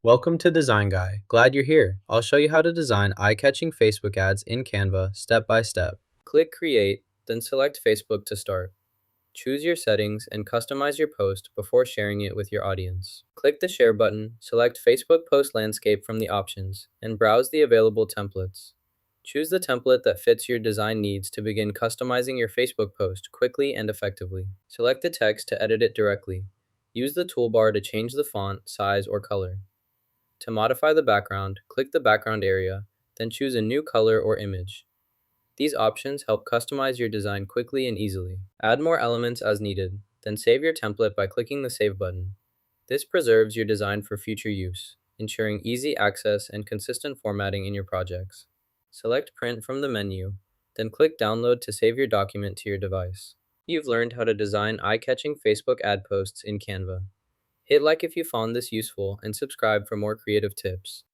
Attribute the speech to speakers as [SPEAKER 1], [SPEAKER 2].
[SPEAKER 1] Welcome to Design Guy. Glad you're here. I'll show you how to design eye-catching Facebook ads in Canva step by step. Click Create, then select Facebook to start. Choose your settings and customize your post before sharing it with your audience. Click the Share button, select Facebook Post Landscape from the options, and browse the available templates. Choose the template that fits your design needs to begin customizing your Facebook post quickly and effectively. Select the text to edit it directly. Use the toolbar to change the font, size, or color. To modify the background, click the background area, then choose a new color or image. These options help customize your design quickly and easily. Add more elements as needed, then save your template by clicking the Save button. This preserves your design for future use, ensuring easy access and consistent formatting in your projects. Select Print from the menu, then click Download to save your document to your device. You've learned how to design eye-catching Facebook ad posts in Canva. Hit like if you found this useful and subscribe for more creative tips.